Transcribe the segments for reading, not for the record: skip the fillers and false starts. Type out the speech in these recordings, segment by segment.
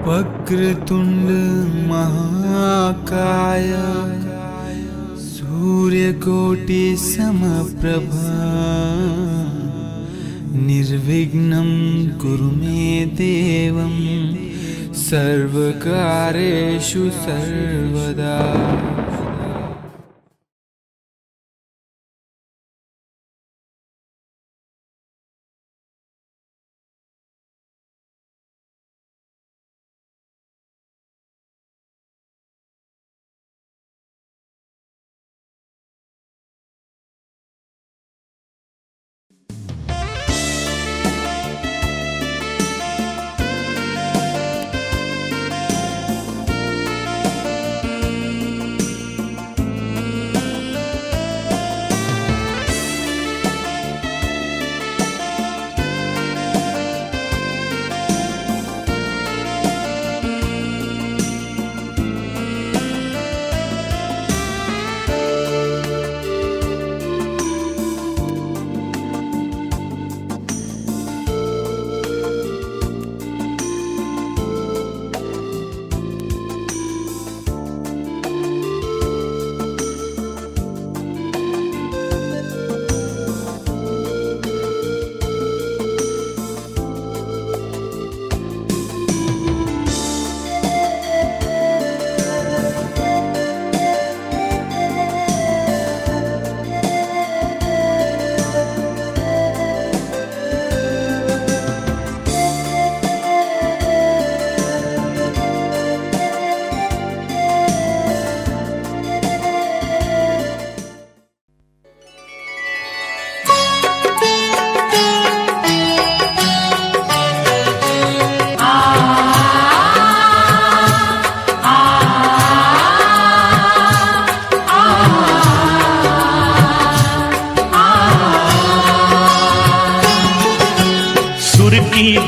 वक्रतुंड महाकाय सूर्यकोटि समप्रभा निर्विघ्नं कुरु मे देवं सर्वकार्येषु सर्वदा।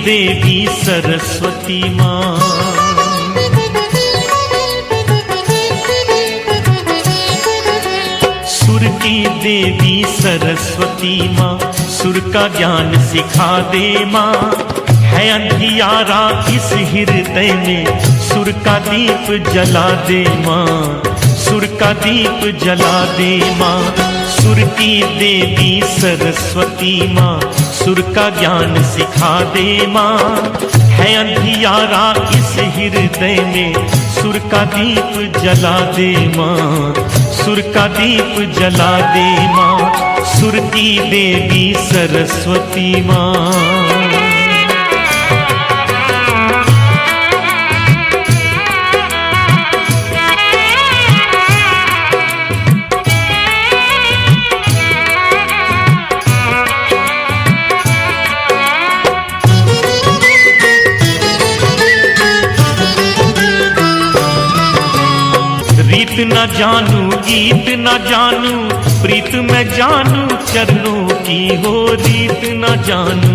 देवी सरस्वती माँ, सुर की देवी सरस्वती माँ, सुर का ज्ञान सिखा दे माँ। है अंधियारा इस हृदय में, सुर का दीप जला दे माँ, सुर का दीप जला दे माँ। सुर की देवी सरस्वती माँ, सुर का ज्ञान सिखा दे माँ। है अंधियारा इस हृदय में, सुर का दीप जला दे माँ, सुर का दीप जला दे माँ। सुर की देवी सरस्वती माँ। रीत न जानू गीत न जानू, प्रीत में जानू चरणों की हो। रीत न जानू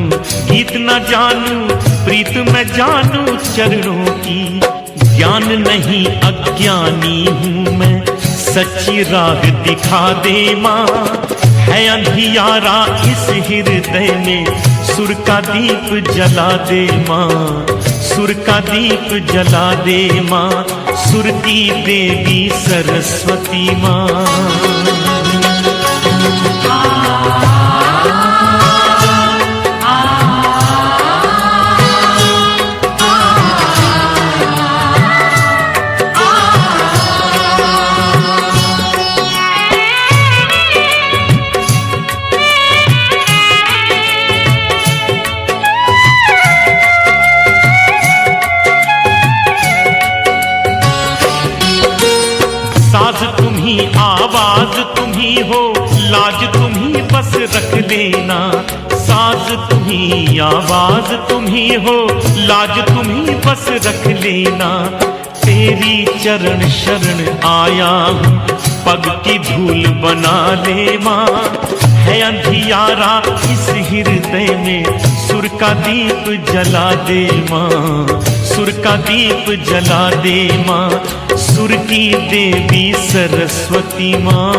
गीत न जानू, प्रीत में जानू चरणों की। ज्ञान नहीं अज्ञानी हूँ मैं, सच्ची राह दिखा दे माँ। है अंधियारा इस हृदय में, सुर का दीप जला दे माँ, सुर का दीप जला दे माँ। सुर की देवी सरस्वती माँ। आवाज तुम्ही हो, लाज तुम्ही बस रख लेना। साज तुम्ही आवाज तुम्ही हो, लाज तुम्ही बस रख लेना। तेरी चरण शरण आया हूँ, पग की धूल बना ले माँ। है अंधियारा इस हृदय में, सुर का दीप जला दे माँ, सुर का दीप जला दे माँ। सुर की देवी सरस्वती माँ।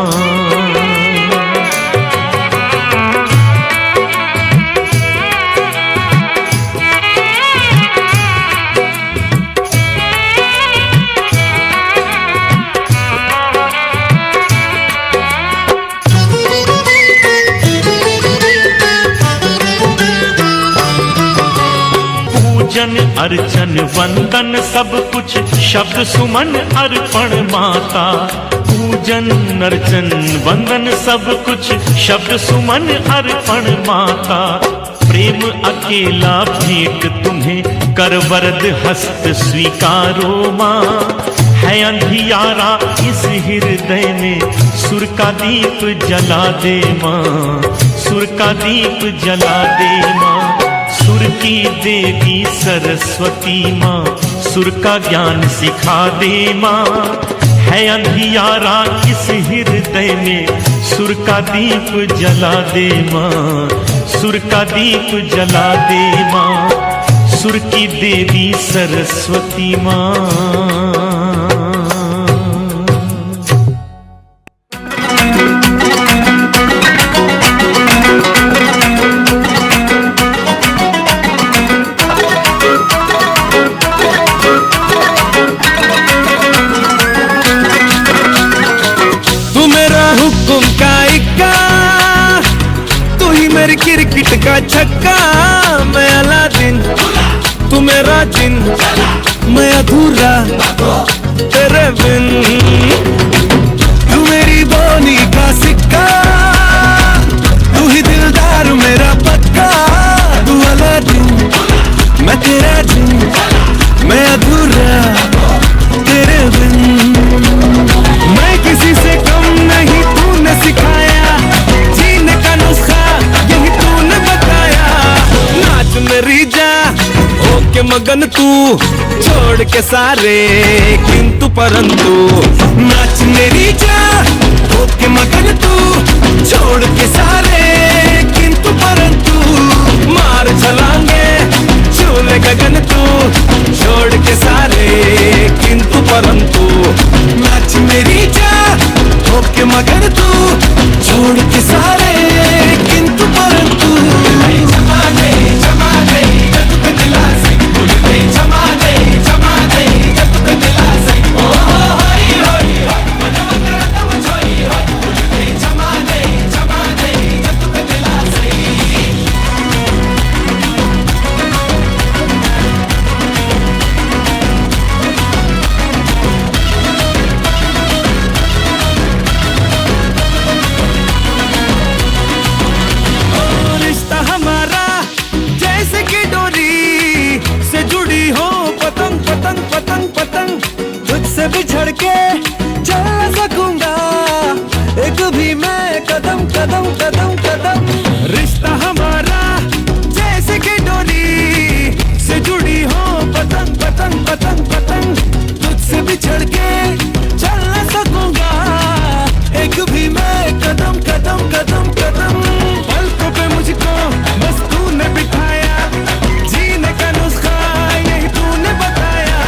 पूजन अर्चन वंदन सब कुछ शब्द सुमन अर्पण माता। पूजन अर्चन वंदन सब कुछ शब्द सुमन अर्पण माता। प्रेम अकेला भेंट तुम्हें कर वरद हस्त स्वीकारो माँ। है अंधियारा इस हृदय में सुर का दीप जला दे माँ। सुर का दीप जला दे माँ। सुर की देवी सरस्वती माँ सुर का ज्ञान सिखा दे माँ। है अंधियारा इस हृदय में सुर का दीप जला दे माँ। सुर का दीप जला दे माँ। सुर की देवी सरस्वती माँ। क्रिकेट का छक्का मैं अलादीन, तू मेरा जिन मैं अधूरा तेरे बिन। तू मेरी बोनी का सिक्का, तू ही दिलदार मेरा पक्का। तू अलादीन मैं तेरा जिन मैं अधूरा तेरे बिन। मैं किसी से कम नहीं, तूने सिखाया जीने का नुस्खा यही तूने बताया। नाच मेरी जा होके मगन तू, छोड़ के सारे किंतु परंतु। नाच मेरी जा होके मगन तू, छोड़ के सारे किंतु परंतु। मार छलांगे छूले गगन तू, छोड़ के सारे किंतु परंतु। नाच मेरी जा होके मगन तू, छोड़ के सारे किंतु परंतु। जमा दे जमा दे जब तक दिला से भूल दे। जमा दे जमा दे जब तक दिला से। ओ होई होई मनमत रतम छोई होई भूल दे। जमा दे जब तक दिला से। तुझसे बिछड़ के चल न सकूंगा एक भी मैं कदम कदम कदम कदम। रिश्ता हमारा जैसे कि डोरी से जुड़ी हो पतंग पतंग पतंग पतंग। तुझसे बिछड़ के चल न सकूंगा एक भी मैं कदम कदम कदम कदम। पलकों पे मुझको बस तूने बिठाया, जीने का नुस्खा यही तूने बताया।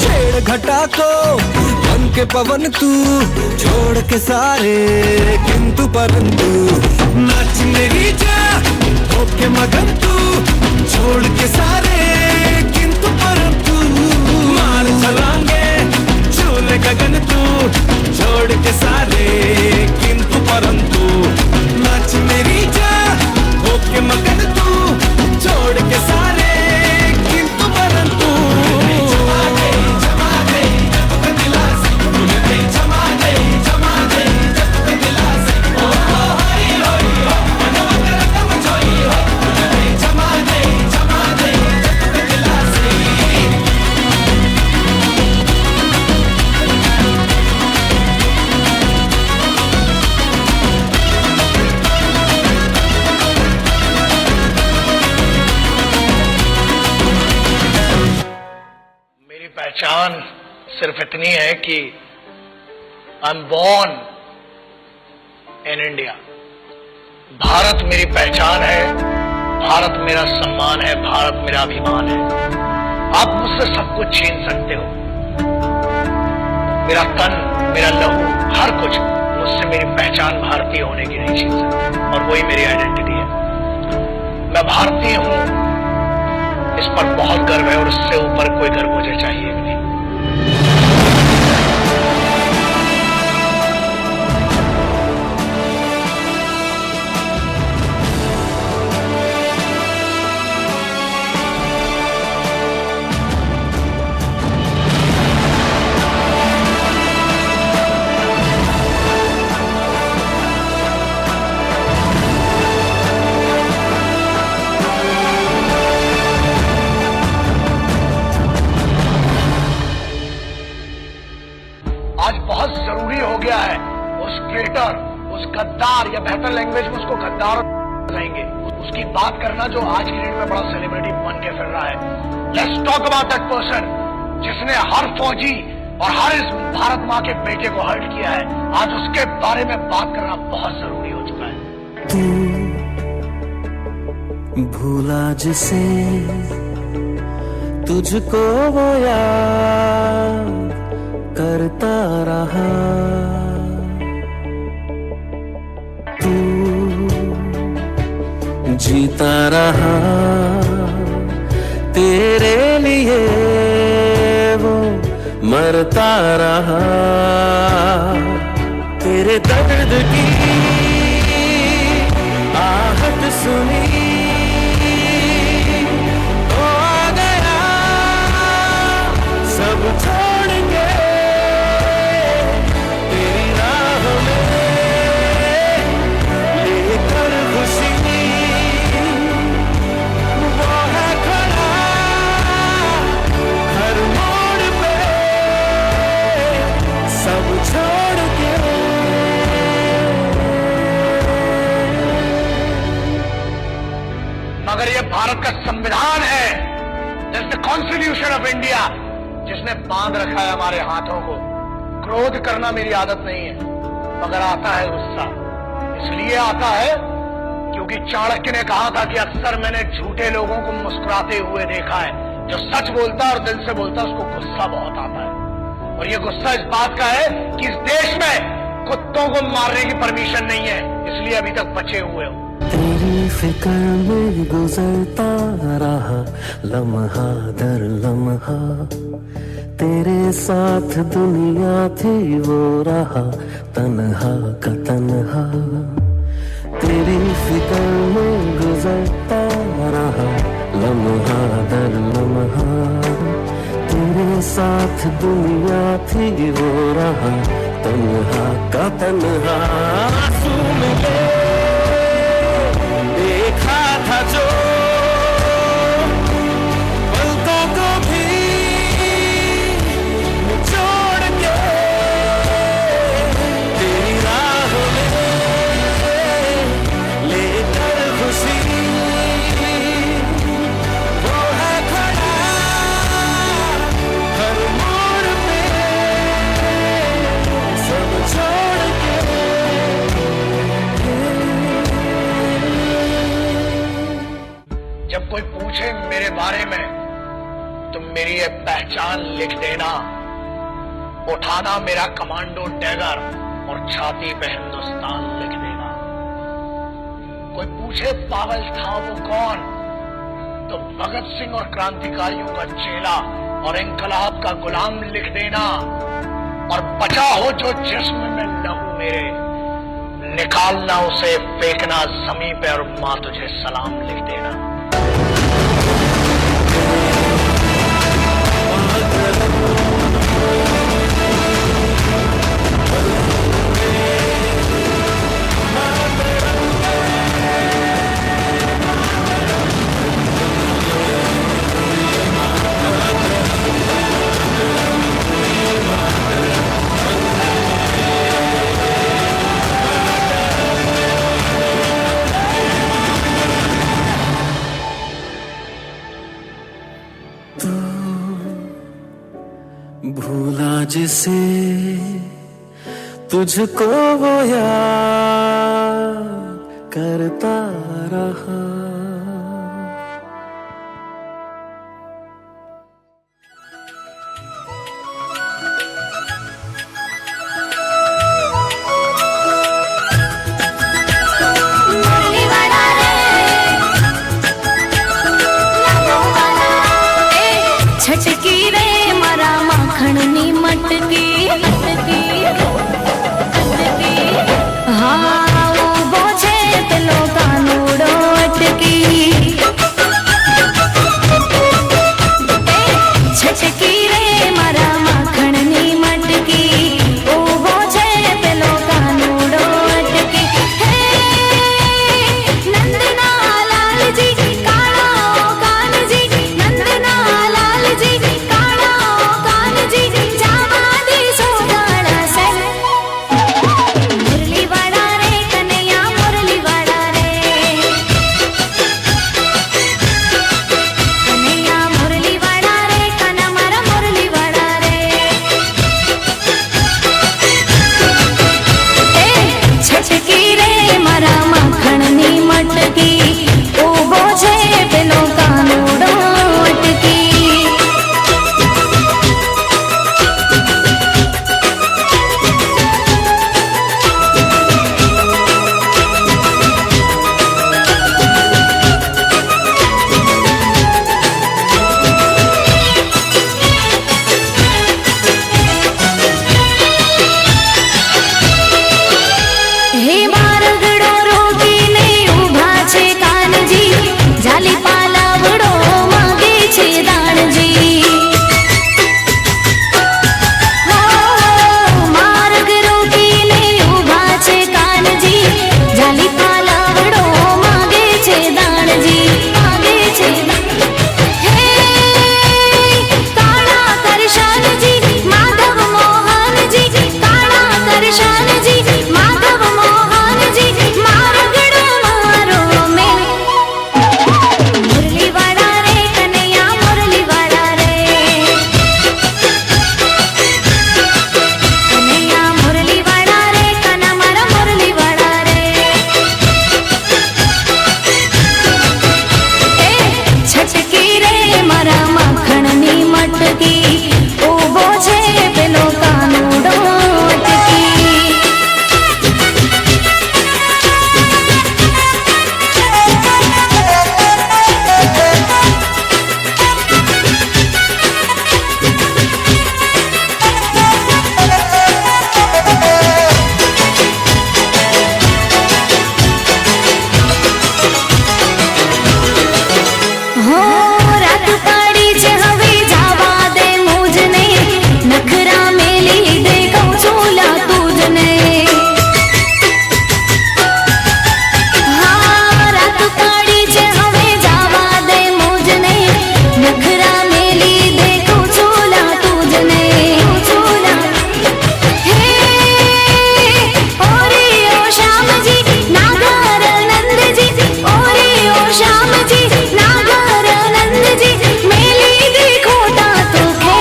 छेड़ घटा को बन के पवन तू, छोड़ के सारे किंतु परंतु। नाच मेरी जा होके मगन तू, छोड़ के सारे किंतु परंतु। मार चलांगे छूले गगन तू, छोड़ के सारे किंतु परंतु। नाच मेरी जा होके मगन तू, छोड़ के सारे किंतु परंतु। जमा दे जमा दे जब तक दिला से भूल दे। जमा दे जब तक दिला से। ओ होई होई मनमत रतम छोई होई भूल दे। जमा दे जब तक दिला से। मेरी पहचान सिर्फ इतनी है कि I am born in India. Bharat मेरी पहचान है, भारत मेरा सम्मान है, भारत मेरा अभिमान है। आप मुझसे सब कुछ छीन सकते हो, मेरा तन मेरा लहू हर कुछ, मुझसे मेरी पहचान भारतीय होने की नहीं छीन सकते। और वही मेरी आइडेंटिटी है। मैं भारतीय हूं, इस पर बहुत गर्व है और उससे ऊपर कोई गर्व मुझे चाहिए भी नहीं। गद्दार, या बेहतर लैंग्वेज में उसको गद्दार कहेंगे, उसकी बात करना जो आज की डेट में बड़ा सेलिब्रिटी बन के फिर रहा है। Let's talk about that person जिसने हर फौजी और हर इस भारत माँ के बेटे को हर्ट किया है। आज उसके बारे में बात करना बहुत जरूरी हो चुका है। तू भूला जिसे तुझको वो याद करता रहा, तू जीता रहा तेरे लिए, वो मरता रहा तेरे दर्द की आहट सुनी तो आ गया सब छोड़ के तेरी राह में लेकर खुशी, वो है खड़ा हर मोड़ पे सब छोड़ के। मगर ये भारत का संविधान है, द कॉन्स्टिट्यूशन ऑफ इंडिया, जिसने बांध रखा है हमारे हाथों को। क्रोध करना मेरी आदत नहीं है, मगर आता है गुस्सा। इसलिए आता है क्योंकि चाणक्य ने कहा था कि अक्सर मैंने झूठे लोगों को मुस्कुराते हुए देखा है, जो सच बोलता और दिल से बोलता उसको गुस्सा बहुत आता है। और ये गुस्सा इस बात का है कि इस देश में कुत्तों को मारने की परमिशन नहीं है, इसलिए अभी तक बचे हुए हो। तेरी फिक्र में गुजरता रहा लम्हा दर लम्हा, तेरे साथ दुनिया थी वो रहा तन्हा का तन्हा। तेरी फिक्र में गुजरता रहा लम्हा दर लम्हा, तेरे साथ दुनिया थी वो रहा तन्हा का तन्हा। आंसू मिले देखा था जो पलकों को भी छोड़ के तेरी राह में लेकर खुशी, वो है खड़ा हर मोड़ पे सब छोड़ के। जब कोई पूछे मेरे बारे में तो मेरी ये पहचान लिख देना, उठाना मेरा कमांडो डैगर और छाती पे हिंदुस्तान लिख देना। कोई पूछे पागल था वो कौन, तो भगत सिंह और क्रांतिकारियों का चेला और इंकलाब का गुलाम लिख देना। और बचा हो जो जिस्म में लहू मेरे, निकालना उसे फेंकना जमीन पे और मां तुझे सलाम लिख देना। भूला जिसे तुझको वो याद करता रहा। छटकी रे मारा माखण नी मटकी मटकी मटकी, हाँ वो बोझे पेलो कानूड़ो अटकी। માર્ગડો રોકીને ઊભા છે કાનજી, જાલી પાલાવડો માગે છે દાણજી. માર્ગ રોકીને ઊભા છે કાનજી, જાલી પાલાવડો માગે છે દાણજી, માગે છે. હે કાળા કરશનજી માધવ મોહનજી, કાળા કરશનજી માધવ મોહનજી, માર્ગડો મારો મેં. મુરલીવાળા રે કનૈયા મુરલીવાળા રે, કનૈયા મુરલીવાળા રે, કના મારા મુરલીવાળા રે. એ છટકી રે મારા માખણની મટકી, ઊભો છે પેલો કાનુડો અટકી. હો રાત પાડી છે હવે જાવા દે મુજને, નખરા મેલી દે કહું છું લા તુજને. હા રાત પાડી છે હવે જાવા દે મુજને, નખરા મેલી દે કહું છું લા તુજને, કહું છું લા. હે ઓરે ઓ શ્યામજી નાગર નંદજી, ઓરે ઓ શ્યામજી નાગર નંદજી, મેલી દે ખોટા તો ખે.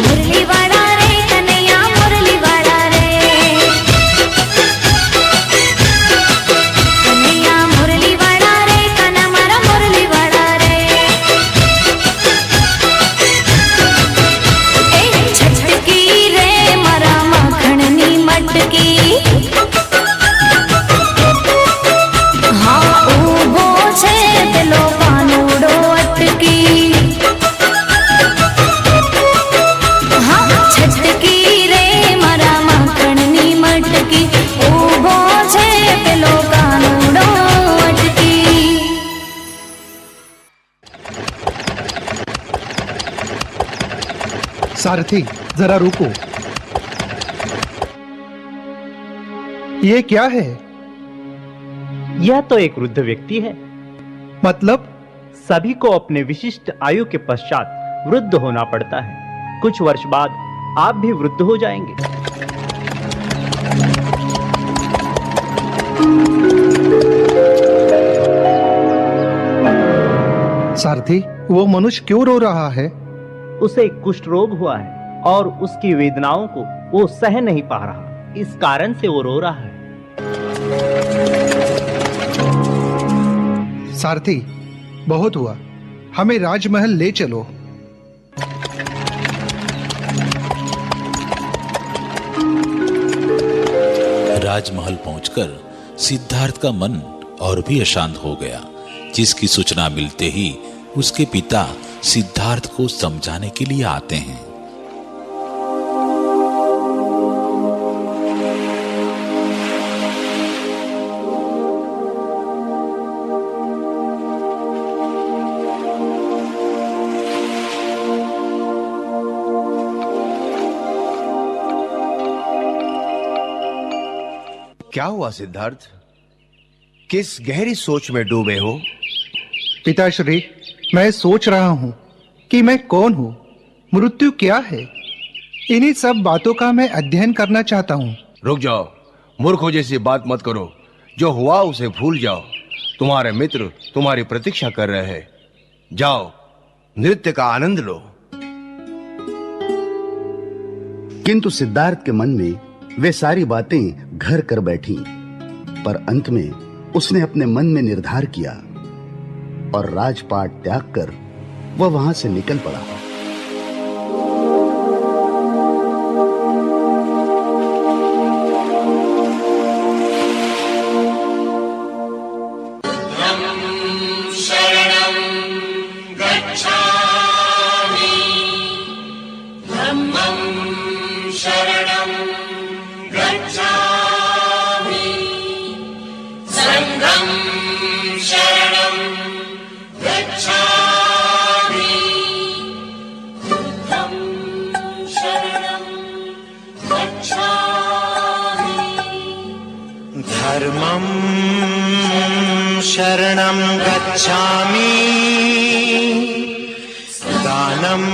મુરલીવાળા રે કનૈયા મુરલીવાળા રે, કનૈયા મુરલીવાળા રે, કના મારા મુરલીવાળા રે. એ છટકી રે મારા માખણની મટકી, હા ઊભો છે પેલો કાનુડો અટકી. હા છટકી રે મારા માખણની મટકી, ઊભો છે પેલો કાનુડો અટકી. सारथी जरा रुको, ये क्या है? यह तो एक वृद्ध व्यक्ति है। मतलब? सभी को अपने विशिष्ट आयु के पश्चात वृद्ध होना पड़ता है। कुछ वर्ष बाद आप भी वृद्ध हो जाएंगे। सारथी, वो मनुष्य क्यों रो रहा है? उसे कुष्ठ रोग हुआ है और उसकी वेदनाओं को वो सह नहीं पा रहा, इस कारण से वो रो रहा है। सारथी, बहुत हुआ, हमें राजमहल ले चलो। राजमहल पहुंचकर सिद्धार्थ का मन और भी अशांत हो गया, जिसकी सूचना मिलते ही उसके पिता सिद्धार्थ को समझाने के लिए आते हैं। क्या हुआ सिद्धार्थ? किस गहरी सोच में डूबे हो? पिताश्री, मैं सोच रहा हूँ कि मैं कौन हूँ, मृत्यु क्या है। इन्हीं सब बातों का मैं अध्ययन करना चाहता हूँ। रुक जाओ, मूर्खों जैसी बात मत करो। जो हुआ उसे भूल जाओ। तुम्हारे मित्र तुम्हारी प्रतीक्षा कर रहे हैं। जाओ, नृत्य का आनंद लो। किंतु सिद्धार्थ के मन में वे सारी बातें घर कर बैठी, पर अंत में उसने अपने मन में निर्धार किया और राजपाट त्याग कर वह वहां से निकल पड़ा। शरणं गच्छामि, धम्मं शरणं गच्छामि, धर्मं शरणं गच्छामि दानं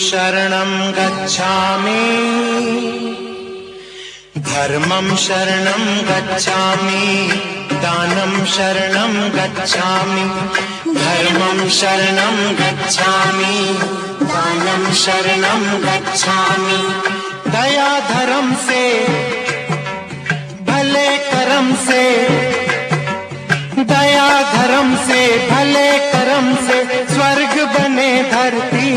शरणं गच्छामि धर्मं शरणं गच्छामि दानं शरणं गच्छामि धर्मं शरणं गच्छामि दानं शरणं गच्छामि दया धर्म से भले कर्म से दया धर्म से भले कर्म से स्वर्ग बने धरती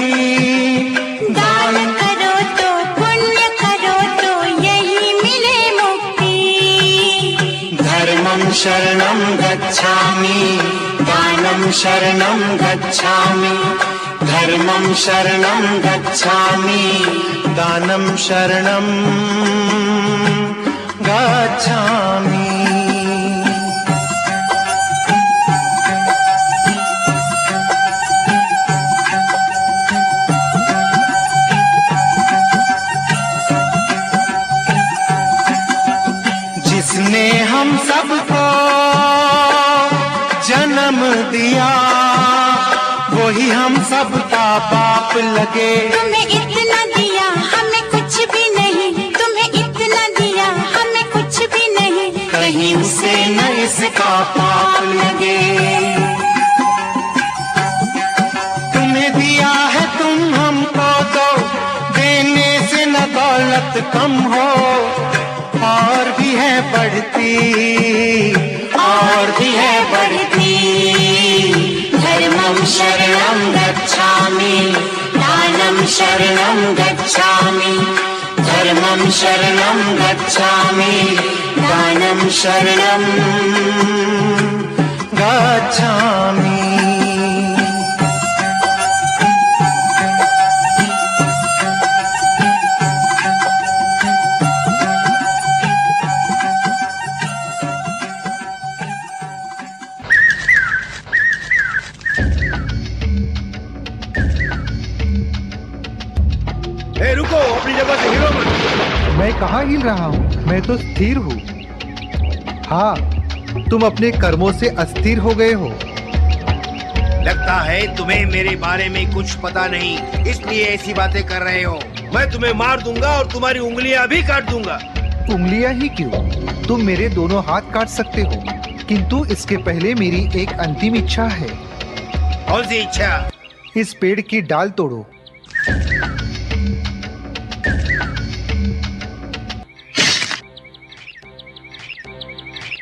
दान करो तो पुण्य करो तो यही मिले मुक्ति धर्मं शरणं गच्छामि दानं शरणं गच्छामि धर्मं शरणं गच्छामि दानं शरणं गच्छामि जिसने हम सबको जन्म दिया वही हम सबका बाप लगे तुम्हें इतना दिया हमें कुछ भी नहीं तुम्हें इतना दिया हमें कुछ भी नहीं कहीं उसे न इसका पाप लगे तुम्हें दिया है तुम हमको दो देने से न दौलत कम हो और भी है बढ़ती धर्मं शरणं गच्छामि दानं शरणं गच्छामि धर्मं शरणं गच्छामि दानं शरणं गच्छामि रुको, अपनी जगह से हिलो मत। मैं कहाँ हिल रहा हूँ? मैं तो स्थिर हूँ। हाँ, तुम अपने कर्मों से अस्थिर हो गए हो। लगता है तुम्हें मेरे बारे में कुछ पता नहीं, इसलिए ऐसी बातें कर रहे हो। मैं तुम्हें मार दूंगा और तुम्हारी उंगलियां भी काट दूंगा। उंगलियां ही क्यों? तुम मेरे दोनों हाथ काट सकते हो, किंतु इसके पहले मेरी एक अंतिम इच्छा है। कौन सी इच्छा? इस पेड़ की डाल तोड़ो।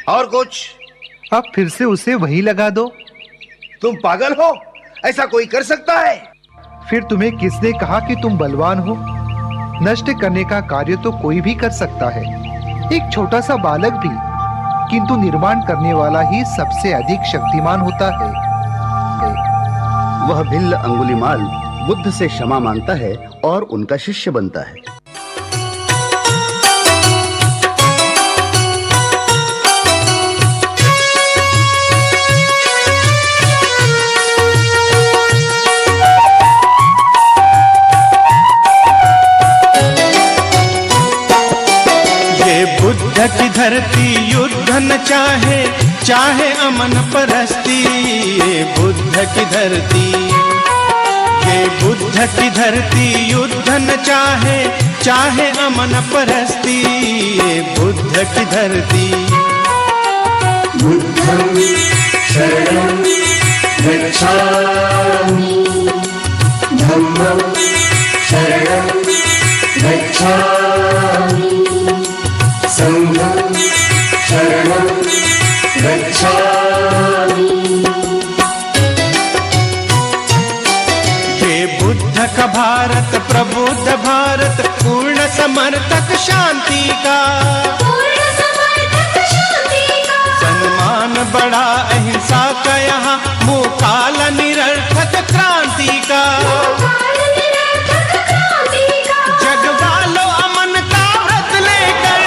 और कुछ? अब फिर से उसे वही लगा दो। तुम पागल हो? ऐसा कोई कर सकता है? फिर तुम्हें किसने कहा कि तुम बलवान हो? नष्ट करने का कार्य तो कोई भी कर सकता है, एक छोटा सा बालक भी, किंतु निर्माण करने वाला ही सबसे अधिक शक्तिमान होता है। वह भिल्ल अंगुलीमाल बुद्ध से क्षमा मांगता है और उनका शिष्य बनता है। बुद्ध की धरती युद्ध न चाहे, चाहे अमन परस्ती। ये बुद्ध की धरती, ये बुद्ध की धरती युद्ध न चाहे, चाहे अमन परस्ती। ये बुद्ध की धरती। बुद्धं शरणं गच्छामि धम्मं शरणं गच्छामि संघं शरणं गच्छामि। ये बुद्ध का भारत प्रबुद्ध भारत, पूर्ण समर्थक शांति का, सम्मान बड़ा अहिंसा का यहाँ, मुकाल निरर्थक क्रांति का। जगवालो अमन का व्रत लेकर,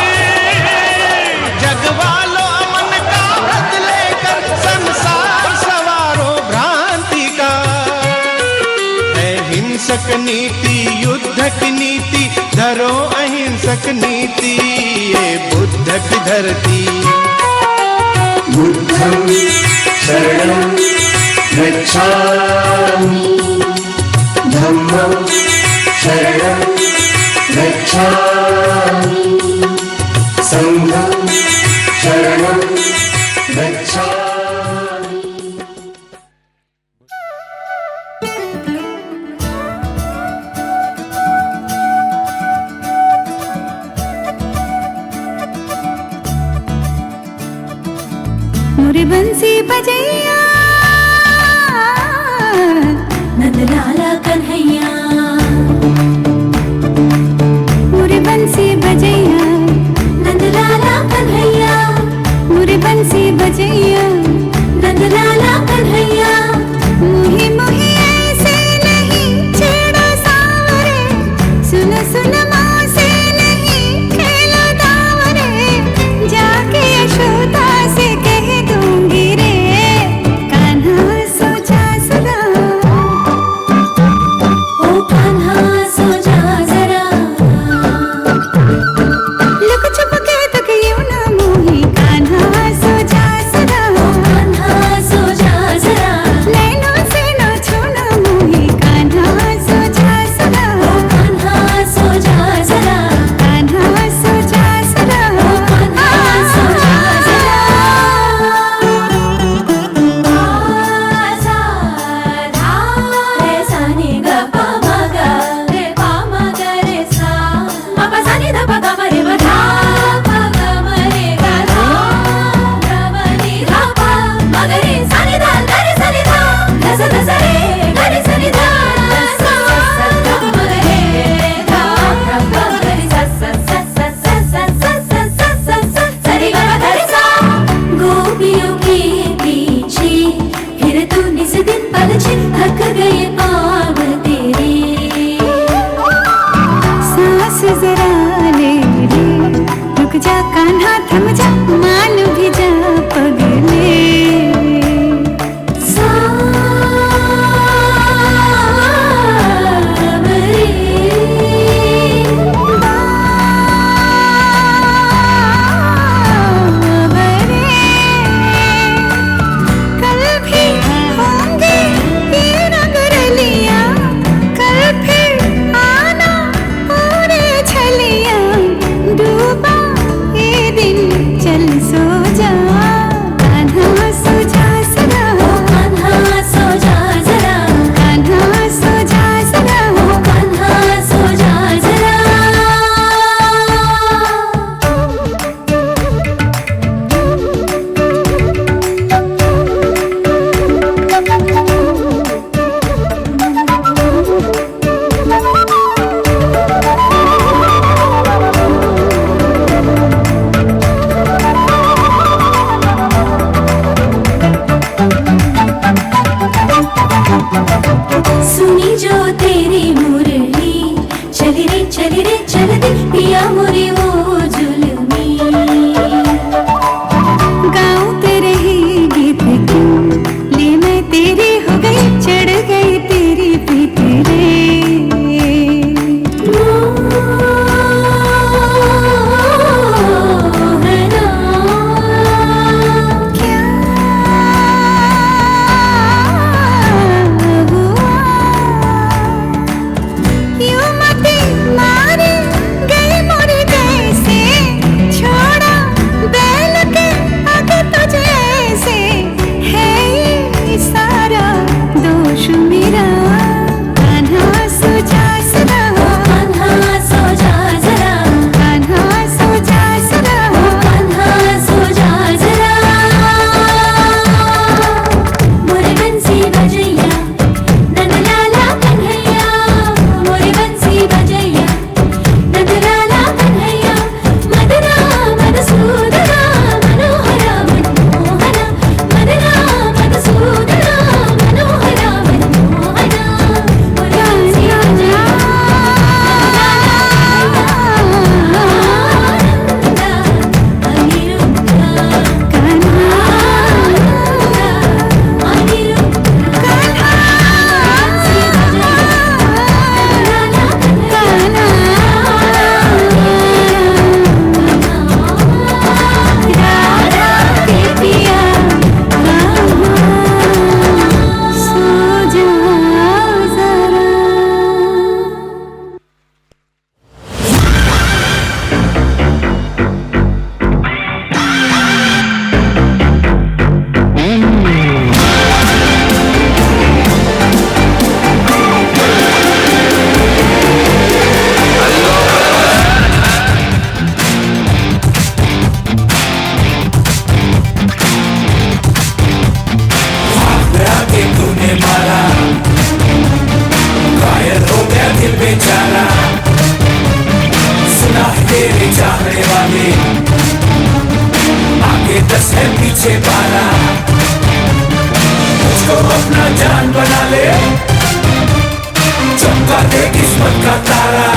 जगवालो अमन का व्रत लेकर, संसार सवारो भ्रांति का। अहिंसक नीति युद्ध की नीति, धरो अहिंसक नीति। ये बुद्ध की धरती। बुद्धं शरणं गच्छामि, धम्मं शरणं गच्छामि, संघं शरणं गच्छामि। मोरे बंसी बजैया नंदलाला कन्हैया, मोरे बंसी बजैया नंदलाला कन्हैया, मोरे बंसी बजैया नंदलाला कन्हैया। मुही मुही ऐसे नहीं छेड़ो सावरे, सुन सुन माँ से नहीं खेलो दावरे, जाके यशोदा से कह दूंगी रे, कान्हा सोचा सदा। मुझसे बारा, मुझको अपना जान बना ले, चमका दे किस्मत का तारा।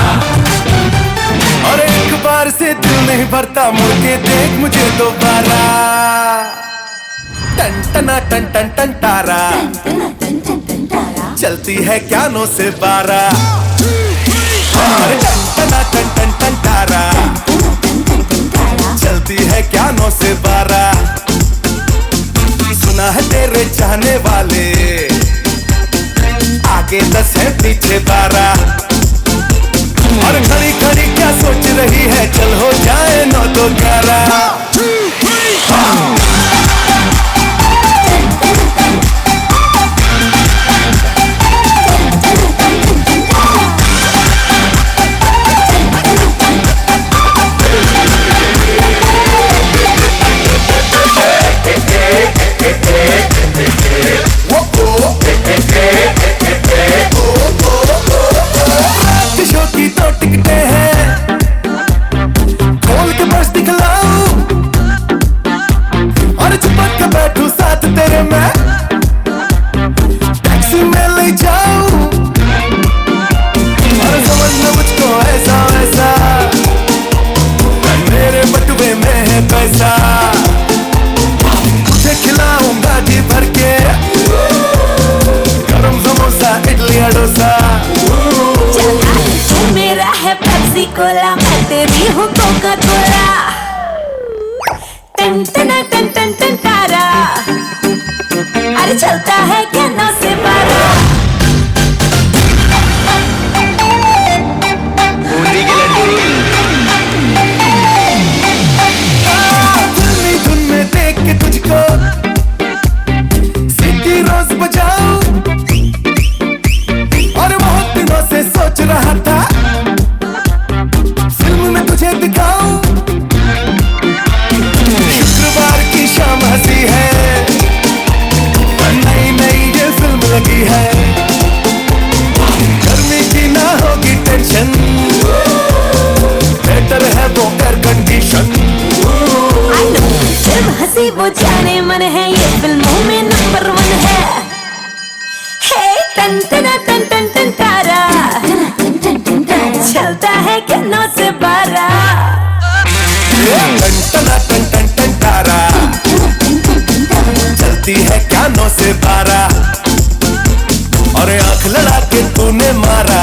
और एक बार से दिल नहीं भरता, मुड़ के देख मुझे दोबारा। टन टना टन टन टन तारा, चलती है क्या 9 से 12। अरे टन टना टन टन टन तारा, चलती है क्या 9 से 12। सुना है तेरे चाहने वाले, आगे 10 है पीछे 12। और खड़ी खड़ी क्या सोच रही है, चल हो जाए 9 तो 11। की तो टिकटे हैं, खोल के बस दिखलाऊं, और चिपक के बैठूं साथ तेरे मैं, टैक्सी में ले जाऊं, और समझना मुझको ऐसा ऐसा, मेरे बटुए में है पैसा। तुझे खिलाऊंगा जी भर के, गरम समोसा इडली डोसा। मेरा है पेप्सी कोला, मैं तेरी हूँ कोका कोला। टन टना टन टन टन तारा, अरे चलता है क्या 9 से 12। बूंदी की लड्डू। धुनी धुन में देख के तुझको सीटी रोज बजाऊं, और बहुत दिनों से सोच रहा था फिल्म में तुझे दिखाऊं। शुक्रवार की शाम हंसी है, नई नई ये फिल्म लगी है, गर्मी की ना होगी टेंशन, बेटर है वो एयर कंडीशन। फिल्म हंसी वो जाने मन है, ये फिल्मों में नंबर 1 है। हे टन टना टन टन टन तारा, चलता है क्या 9 से 12। टन टना टन टन टन तारा, चलती है क्या 9 से 12। और आंख लड़ा के तूने मारा,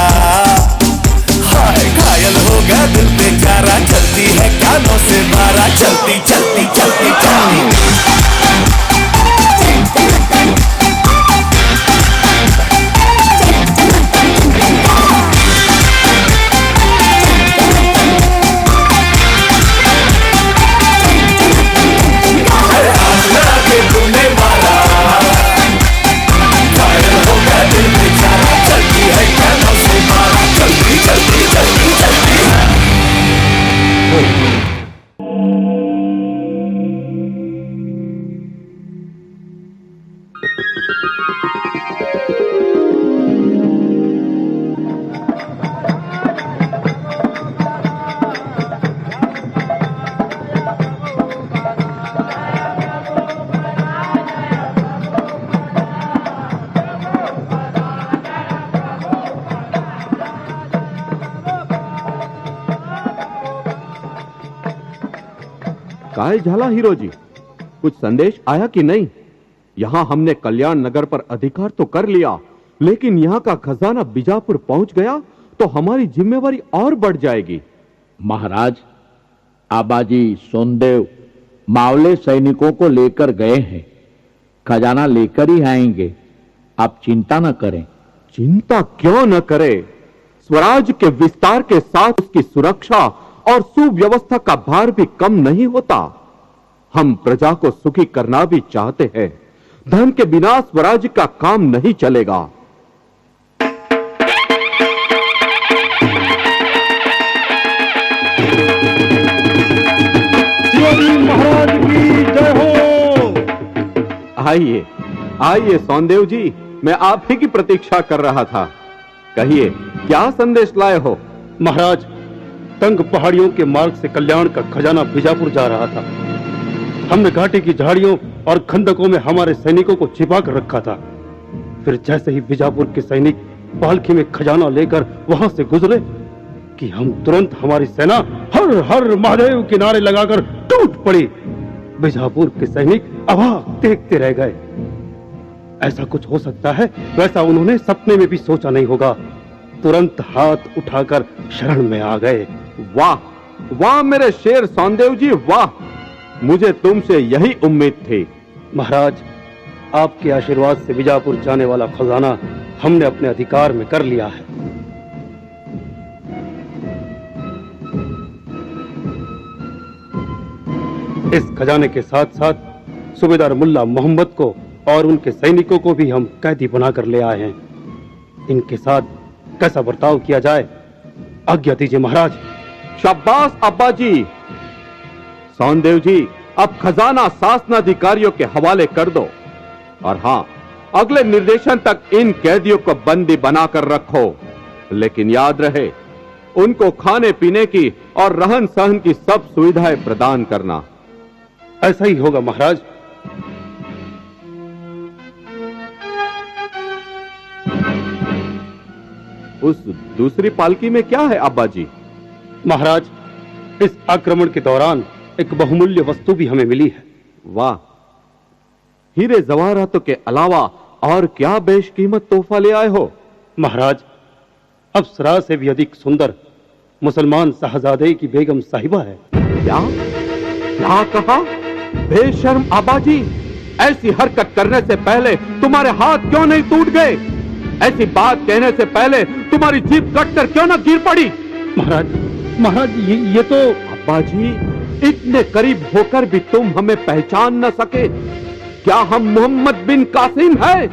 हाय घायल हो गया दिल बेचारा। चलती है क्या 9 से 12, चलती चलती चलती चलती। काय झाला हीरो जी, कुछ संदेश आया कि नहीं? यहाँ हमने कल्याण नगर पर अधिकार तो कर लिया, लेकिन यहाँ का खजाना बीजापुर पहुंच गया तो हमारी जिम्मेवारी और बढ़ जाएगी। महाराज, आबाजी सोनदेव मावले सैनिकों को लेकर गए हैं, खजाना लेकर ही आएंगे, आप चिंता न करें। चिंता क्यों न करे? स्वराज के विस्तार के साथ उसकी सुरक्षा और सुव्यवस्था का भार भी कम नहीं होता। हम प्रजा को सुखी करना भी चाहते हैं, धन के बिना स्वराज का काम नहीं चलेगा। महाराज की जय हो। आइए आइए सौंदेव जी, मैं आप ही की प्रतीक्षा कर रहा था। कहिए, क्या संदेश लाए हो? महाराज, तंग पहाड़ियों के मार्ग से कल्याण का खजाना बीजापुर जा रहा था। हमने घाटी की झाड़ियों और खंदकों में हमारे सैनिकों को छिपा कर रखा था। फिर जैसे ही बीजापुर के सैनिक पालकी में खजाना लेकर वहां से गुजरे कि हम तुरंत हमारी सेना हर हर महादेव के नारे लगाकर टूट पड़ी। बीजापुर के सैनिक अवाक देखते रह गए। ऐसा कुछ हो सकता है वैसा उन्होंने सपने में भी सोचा नहीं होगा। तुरंत हाथ उठाकर शरण में आ गए। वाह वाह मेरे शेर सौंदेव जी, वाह, मुझे तुमसे यही उम्मीद थी। महाराज, आपके आशीर्वाद से बीजापुर जाने वाला खजाना हमने अपने अधिकार में कर लिया है। इस खजाने के साथ साथ सूबेदार मुल्ला मोहम्मद को और उनके सैनिकों को भी हम कैदी बनाकर ले आए हैं। इनके साथ कैसा बर्ताव किया जाए, आज्ञा दीजिए महाराज। शाबाश अब्बा जी। सौंदेव जी, अब खजाना शासनाधिकारियों के हवाले कर दो और हां, अगले निर्देशन तक इन कैदियों को बंदी बनाकर रखो। लेकिन याद रहे, उनको खाने पीने की और रहन सहन की सब सुविधाएं प्रदान करना। ऐसा ही होगा महाराज। उस दूसरी पालकी में क्या है अब्बा जी? महाराज, इस आक्रमण के दौरान एक बहुमूल्य वस्तु भी हमें मिली है। वाह, हीरे जवाहरातों के अलावा और क्या बेशकीमत तोहफा ले आए हो? महाराज, अप्सरा से भी अधिक सुंदर मुसलमान शाहजादे की बेगम साहिबा है। क्या क्या कहा? बेशर्म अब्बा जी, ऐसी हरकत करने से पहले तुम्हारे हाथ क्यों नहीं टूट गए? ऐसी बात कहने से पहले तुम्हारी जीभ कटकर क्यों ना गिर पड़ी? महाराज, ये तो अब्बा जी, इतने करीब होकर भी तुम हमें पहचान न सके? क्या हम मोहम्मद बिन कासिम है,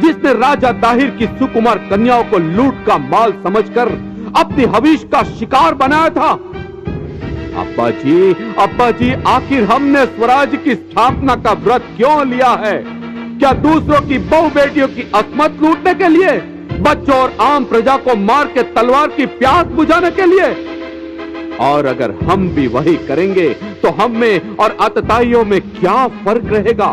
जिसने राजा ताहिर की सुकुमार कन्याओं को लूट का माल समझकर अपनी हवीश का शिकार बनाया था? अब्बा जी, आखिर हमने स्वराज की स्थापना का व्रत क्यों लिया है? क्या दूसरों की बहु बेटियों की अस्मत लूटने के लिए? बच्चों और आम प्रजा को मार के तलवार की प्यास बुझाने के लिए? और अगर हम भी वही करेंगे तो हम में और अतताइयों में क्या फर्क रहेगा?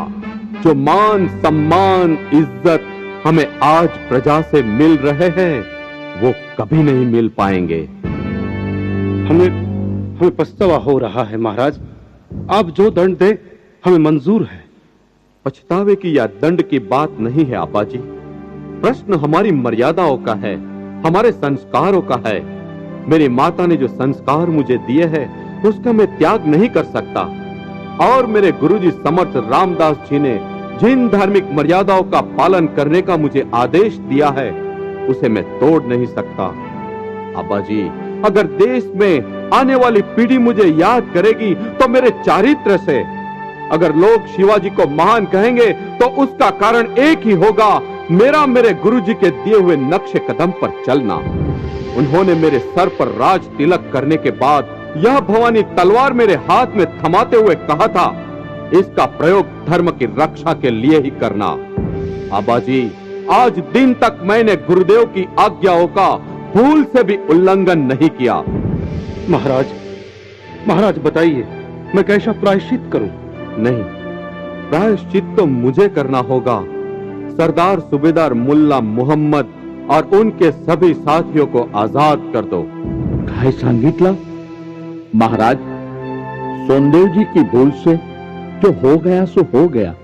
जो मान सम्मान इज्जत हमें आज प्रजा से मिल रहे हैं, वो कभी नहीं मिल पाएंगे। हमें पछतावा हो रहा है महाराज। आप जो दंड दे हमें मंजूर है। पछतावे की या दंड की बात नहीं है अब्बा जी। प्रश्न हमारी मर्यादाओं का है, हमारे संस्कारों का है। मेरी माता ने जो संस्कार मुझे दिए हैं, उसका मैं त्याग नहीं कर सकता। और मेरे गुरुजी समर्थ रामदास जी ने जिन धार्मिक मर्यादाओं का पालन करने का मुझे आदेश दिया है, उसे मैं तोड़ नहीं सकता। अब्बा जी, अगर देश में आने वाली पीढ़ी मुझे याद करेगी तो मेरे चारित्र से। अगर लोग शिवाजी को महान कहेंगे तो उसका कारण एक ही होगा, मेरे गुरुजी के दिए हुए नक्शे कदम पर चलना। उन्होंने मेरे सर पर राज तिलक करने के बाद यह भवानी तलवार मेरे हाथ में थमाते हुए कहा था, इसका प्रयोग धर्म की रक्षा के लिए ही करना। अब्बा जी, आज दिन तक मैंने गुरुदेव की आज्ञाओं का भूल से भी उल्लंघन नहीं किया। महाराज बताइए, मैं कैसा प्रायश्चित करूं? नहीं, प्रायश्चित तो मुझे करना होगा। सरदार सूबेदार मुल्ला मोहम्मद और उनके सभी साथियों को आजाद कर दो। काय सांगितलं? महाराज, सोनदेव जी की भूल से जो हो गया सो हो गया,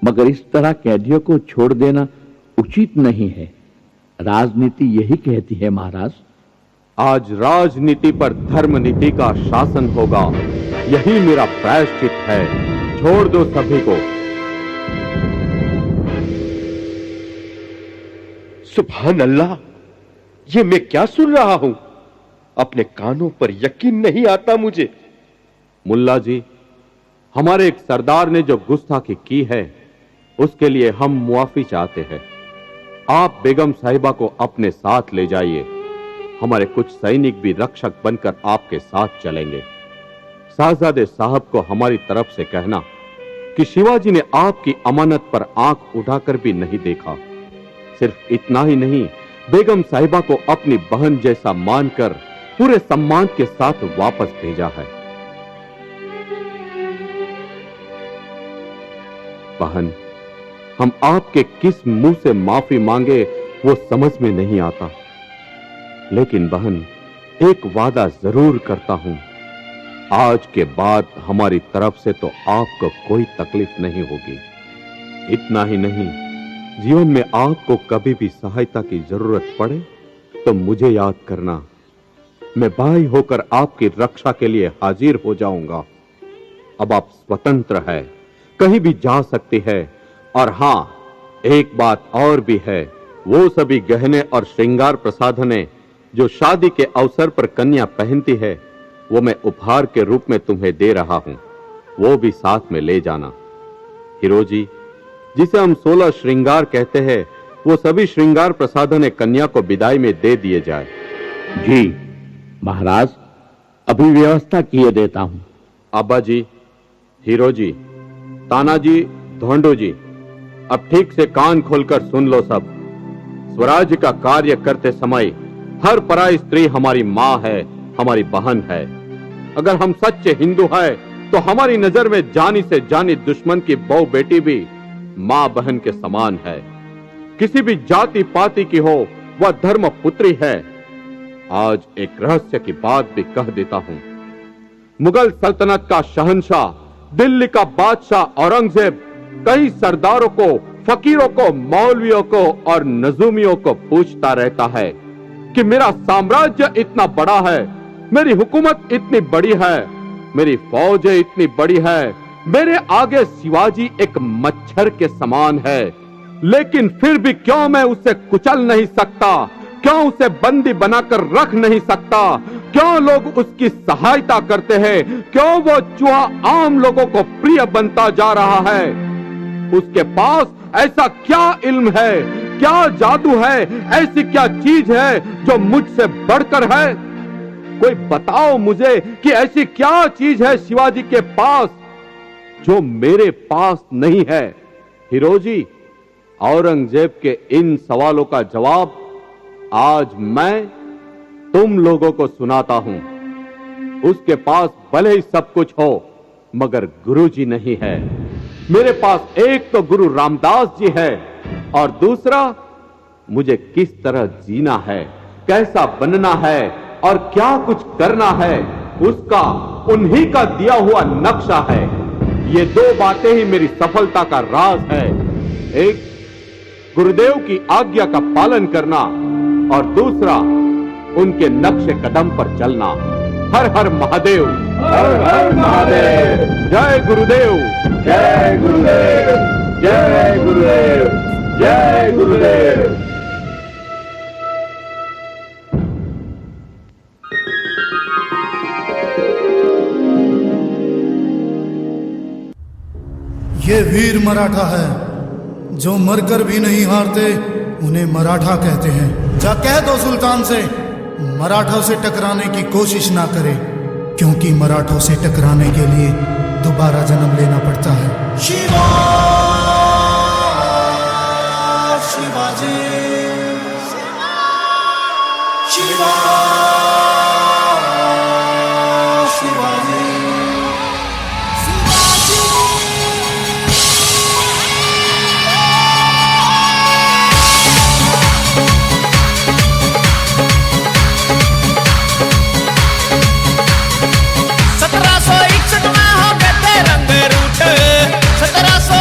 मगर इस तरह कैदियों को छोड़ देना उचित नहीं है। राजनीति यही कहती है महाराज। आज राजनीति पर धर्म नीति का शासन होगा, यही मेरा प्रायश्चित है। छोड़ दो सभी को। सुभान अल्लाह, ये मैं क्या सुन रहा हूं? अपने कानों पर यकीन नहीं आता मुझे। मुल्ला जी, हमारे एक सरदार ने जो गुस्ताखी की है, उसके लिए हम मुआफी चाहते हैं। आप बेगम साहिबा को अपने साथ ले जाइए। हमारे कुछ सैनिक भी रक्षक बनकर आपके साथ चलेंगे। साहजादे साहब को हमारी तरफ से कहना कि शिवाजी ने आपकी अमानत पर आंख उठाकर भी नहीं देखा। सिर्फ इतना ही नहीं, बेगम साहिबा को अपनी बहन जैसा मानकर पूरे सम्मान के साथ वापस भेजा है। बहन, हम आपके किस मुंह से माफी मांगे वो समझ में नहीं आता। लेकिन बहन, एक वादा जरूर करता हूं, आज के बाद हमारी तरफ से तो आपको कोई तकलीफ नहीं होगी। इतना ही नहीं, जीवन में आपको कभी भी सहायता की जरूरत पड़े तो मुझे याद करना। मैं भाई होकर आपकी रक्षा के लिए हाजिर हो जाऊंगा। अब आप स्वतंत्र है, कहीं भी जा सकती है। और हां, एक बात और भी है, वो सभी गहने और श्रृंगार प्रसाधने जो शादी के अवसर पर कन्या पहनती है, वो मैं उपहार के रूप में तुम्हें दे रहा हूं, वो भी साथ में ले जाना। हिरोजी, जिसे हम 16 श्रृंगार कहते हैं, वो सभी श्रृंगार प्रसाधने कन्या को विदाई में दे दिए जाए। जी महाराज, अभी व्यवस्था किए देता हूं। आबा जी, हीरोजी, तानाजी, धोंडो जी, अब ठीक से कान खोलकर सुन लो सब। स्वराज्य का कार्य करते समय हर पराई स्त्री हमारी मां है, हमारी बहन है। अगर हम सच्चे हिंदू हैं, तो हमारी नजर में जानी से जानी दुश्मन की बहू बेटी भी मां बहन के समान है। किसी भी जाति पाति की हो, वह धर्म पुत्री है। आज एक रहस्य की बात भी कह देता हूं। मुगल सल्तनत का शहंशाह, दिल्ली का बादशाह औरंगजेब कई सरदारों को, फकीरों को, मौलवियों को और नजूमियों को पूछता रहता है कि मेरा साम्राज्य इतना बड़ा है, मेरी हुकूमत इतनी बड़ी है, मेरी फौज इतनी बड़ी है, मेरे आगे शिवाजी एक मच्छर के समान है, लेकिन फिर भी क्यों मैं उसे कुचल नहीं सकता, क्यों उसे बंदी बनाकर रख नहीं सकता, क्यों लोग उसकी सहायता करते हैं, क्यों वो चूहा आम लोगों को प्रिय बनता जा रहा है। उसके पास ऐसा क्या इल्म है, क्या जादू है, ऐसी क्या चीज है जो मुझसे बढ़कर है। कोई बताओ मुझे कि ऐसी क्या चीज है शिवाजी के पास जो मेरे पास नहीं है। हिरोजी, औरंगजेब के इन सवालों का जवाब आज मैं तुम लोगों को सुनाता हूं। उसके पास भले ही सब कुछ हो, मगर गुरुजी नहीं है। मेरे पास एक तो गुरु रामदास जी है, और दूसरा मुझे किस तरह जीना है, कैसा बनना है और क्या कुछ करना है, उसका उन्हीं का दिया हुआ नक्शा है। ये दो बातें ही मेरी सफलता का राज है। एक, गुरुदेव की आज्ञा का पालन करना, और दूसरा उनके नक्शे कदम पर चलना। हर हर महादेव, हर हर महादेव। जय गुरुदेव, जय गुरुदेव, जय गुरुदेव, जय गुरुदेव। ये वीर मराठा है, जो मरकर भी नहीं हारते, उन्हें मराठा कहते हैं। जा कह दो सुल्तान से, मराठों से टकराने की कोशिश ना करे, क्योंकि मराठों से टकराने के लिए दोबारा जन्म लेना पड़ता है। शिवा शिवाजी, शिवा शिवाजी, में हो गए थे रंग रूठ, 1700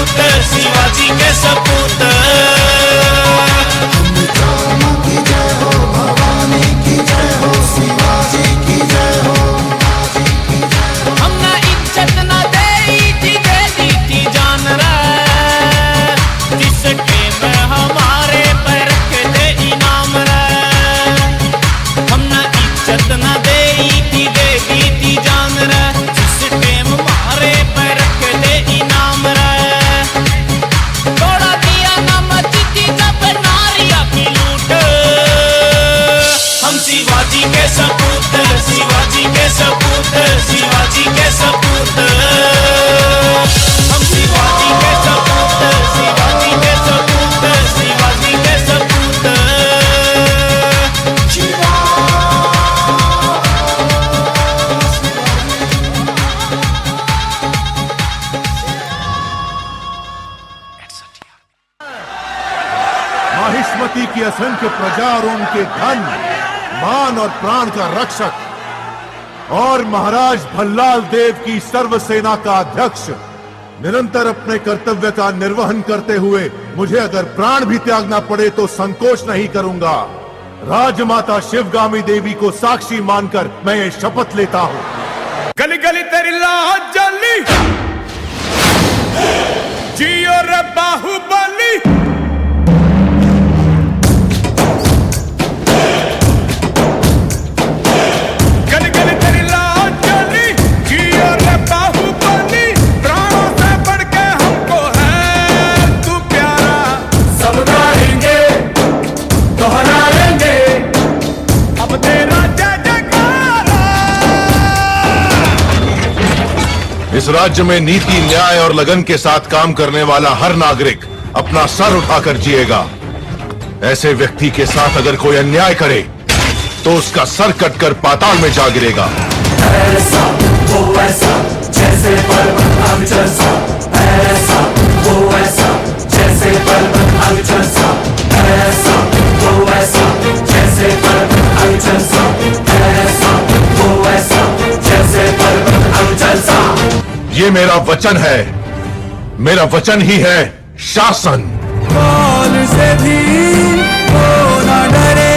सपूत, शिवाजी के सपूत। की जय हो, भवानी की जय हो, शिवाजी की जय हो। हमने इज्जत न देई थी, दे दी थी जान रे, जिसके में हमारे पैर के दे इनाम रे। हमने इज्जत न देई थी, दे दी थी जान रे, जिसके में हमारे पैर के दे इनाम रे। तोड़ा दिया न मची जब नारिया की लूट। हम शिवाजी के सपूत, शिवाजी के सपूत, शिवाजी के सपूत। हम शिवाजी के सपूत, शिवाजी के सपूत, शिवाजी के सपूत। माहिष्मति की असंख्य प्रजा और उनके धन, मान और प्राण का रक्षक और महाराज भल्लाल देव की सर्व सेना का अध्यक्ष निरंतर अपने कर्तव्य का निर्वहन करते हुए मुझे अगर प्राण भी त्यागना पड़े तो संकोच नहीं करूंगा। राजमाता शिवगामी देवी को साक्षी मानकर मैं ये शपथ लेता हूं। गली गली तेरी लाज जली, जियो रे बाहुबली। गली गली तेरी लाज जली, जियो रे बाहुबली। प्राणों से बढ़ के हमको है तू प्यारा। सब गाएंगे, दोहराएंगे अब तेरा जय जयकारा। इस राज्य में नीति, न्याय और लगन के साथ काम करने वाला हर नागरिक अपना सर उठाकर जिएगा। ऐसे व्यक्ति के साथ अगर कोई अन्याय करे तो उसका सर कटकर पाताल में जा गिरेगा। ऐसा वो ऐसा जैसे पर्वत अविचल सा, ऐसा वो ऐसा जैसे पर्वत अविचल सा, ऐसा वो ऐसा जैसे पर्वत अविचल सा, ऐसा वो ऐसा जैसे पर्वत अविचल सा। ये मेरा वचन है, मेरा वचन ही है शासन। कौन से भी वो न डरे,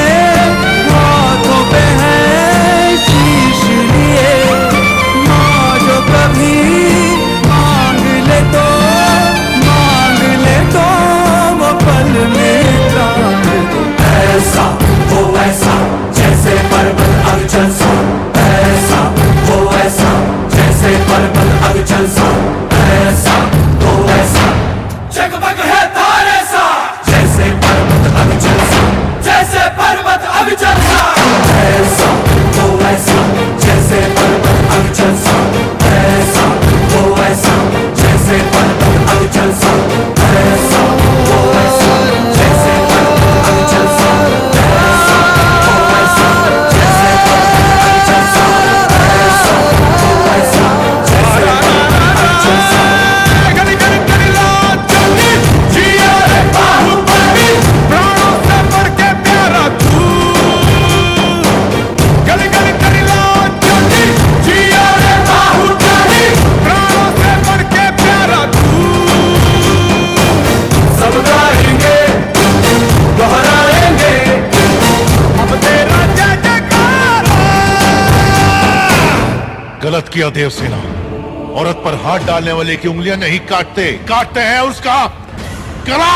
हाथों पे है शीश लिए। माँ जो कभी मांग ले तो वो पल में त्राण दे। ऐसा वो ऐसा जैसे पर्वत अविचल सा, ऐसा वो ऐसा जैसे पर्वत अविचल सा, ऐसा वो ऐसा जगमग है तारे सा, जैसे पर्वत अविचल सा, जैसे पर्वत अविचल सा। ऐसा वो ऐसा जैसे पर्वत अविचल सा, ऐसा वो ऐसा जैसे पर्वत अविचल सा, ऐसा वो ऐसा जैसे पर्वत अविचल सा, ऐसा वो ऐसा जैसे पर्वत अविचल सा, ऐसा वो ऐसा जैसे पर्वत अविचल सा। गली गली तेरी लाज जली, जियो रे बाहुबली। प्राणों से बढ़ के प्यारा तू। गली गली तेरी लाज जली, जियो रे बाहुबली। प्राणों से बढ़ के प्यारा तू। सब गाएंगे, दोहराएंगे अब तेरा जय जयकारा। गलत किया देवसेना, औरत पर हाथ डालने वाले की उंगलियां नहीं काटते, काटते हैं उसका गला।